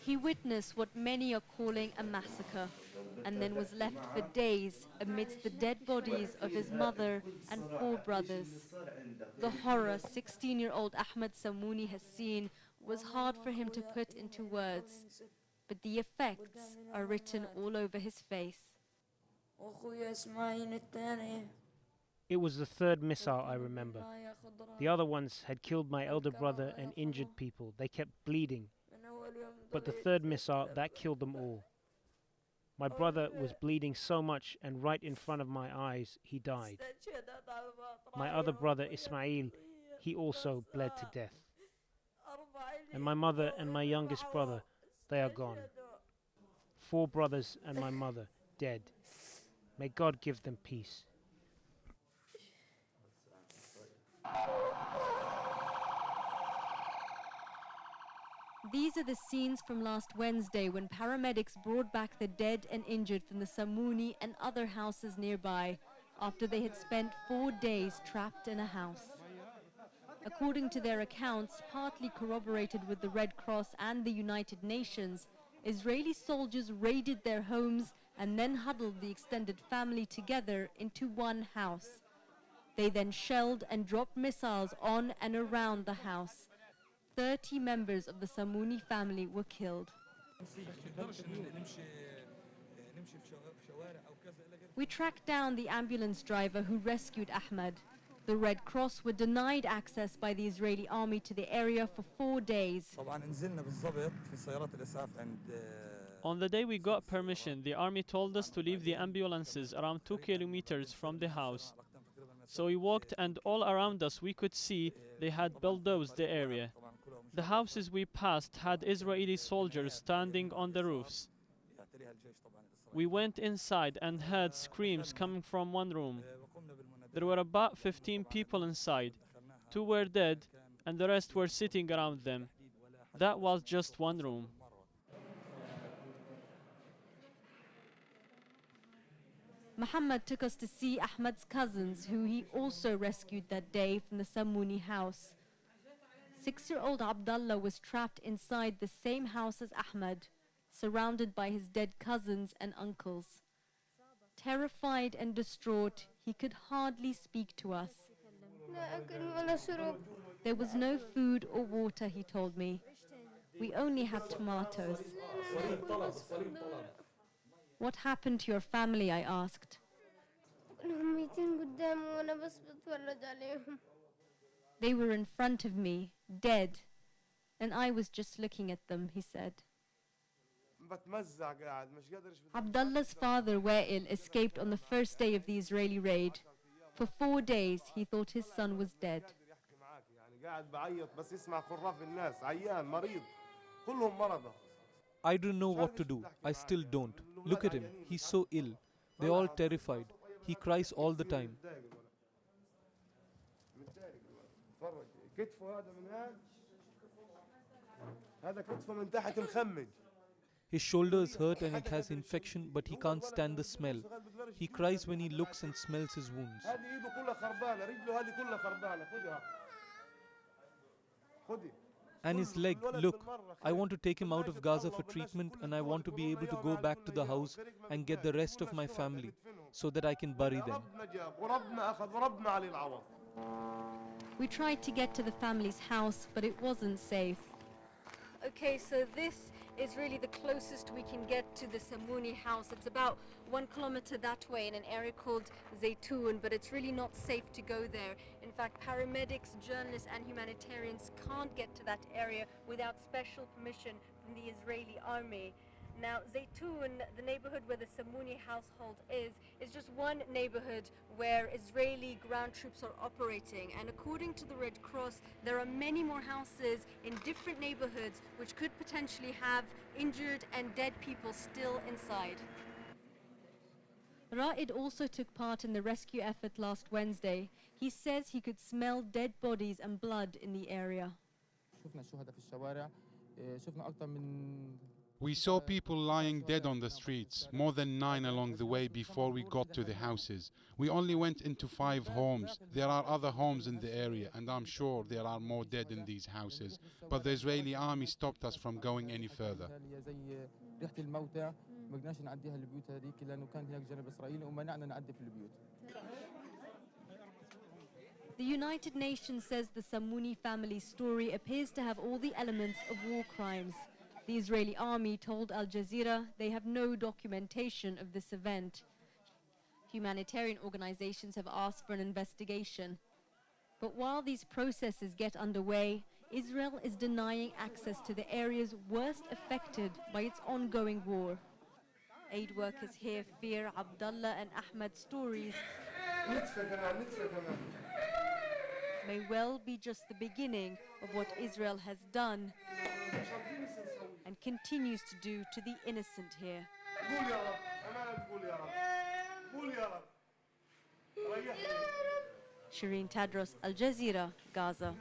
He witnessed what many are calling a massacre, and then was left for days amidst the dead bodies of his mother and 4 brothers. The horror 16-year-old Ahmed Samouni has seen was hard for him to put into words, but the effects are written all over his face. It was the 3rd missile, I remember. The other ones had killed my elder brother and injured people. They kept bleeding. But the 3rd missile, that killed them all. My brother was bleeding so much, and right in front of my eyes, he died. My other brother, Ismail, he also bled to death. And my mother and my youngest brother, they are gone. 4 brothers and my mother, dead. May God give them peace. These are the scenes from last Wednesday when paramedics brought back the dead and injured from the Samouni and other houses nearby after they had spent 4 days trapped in a house. According to their accounts, partly corroborated with the Red Cross and the United Nations, Israeli soldiers raided their homes and then huddled the extended family together into one house. They then shelled and dropped missiles on and around the house. 30 members of the Samouni family were killed. We tracked down the ambulance driver who rescued Ahmed. The Red Cross were denied access by the Israeli army to the area for 4 days. On the day we got permission, the army told us to leave the ambulances around 2 kilometers from the house. So we walked, and all around us we could see they had bulldozed the area. The houses we passed had Israeli soldiers standing on the roofs. We went inside and heard screams coming from one room. There were about 15 people inside. 2 were dead and the rest were sitting around them. That was just one room. Muhammad took us to see Ahmed's cousins, who he also rescued that day from the Samouni house. 6-year-old Abdullah was trapped inside the same house as Ahmed, surrounded by his dead cousins and uncles. Terrified and distraught, he could hardly speak to us. There was no food or water, he told me. We only had tomatoes. What happened to your family? I asked. They were in front of me, dead, and I was just looking at them, he said. Abdullah's father, Wa'il, escaped on the first day of the Israeli raid. For 4 days, he thought his son was dead. I don't know what to do. I still don't. Look at him. He's so ill. They're all terrified. He cries all the time. His shoulders hurt and it has infection, but he can't stand the smell. He cries when he looks and smells his wounds. And his leg, look, I want to take him out of Gaza for treatment, and I want to be able to go back to the house and get the rest of my family so that I can bury them. We tried to get to the family's house, but it wasn't safe. Okay, so this is really the closest we can get to the Samouni house. It's about 1 kilometer that way in an area called Zaytoun, but it's really not safe to go there. In fact, paramedics, journalists and humanitarians can't get to that area without special permission from the Israeli army. Now, Zaytoun, the neighborhood where the Samouni household is just one neighborhood where Israeli ground troops are operating. And according to the Red Cross, there are many more houses in different neighborhoods which could potentially have injured and dead people still inside. Ra'id also took part in the rescue effort last Wednesday. He says he could smell dead bodies and blood in the area. We saw people lying dead on the streets, more than 9 along the way before we got to the houses. We only went into 5 homes. There are other homes in the area, and I'm sure there are more dead in these houses. But the Israeli army stopped us from going any further. The United Nations says the Samouni family story appears to have all the elements of war crimes. The Israeli army told Al Jazeera they have no documentation of this event. Humanitarian organizations have asked for an investigation. But while these processes get underway, Israel is denying access to the areas worst affected by its ongoing war. Aid workers here fear Abdullah and Ahmad's stories may well be just the beginning of what Israel has done and continues to do to the innocent here. Sherine Tadros, Al Jazeera, Gaza.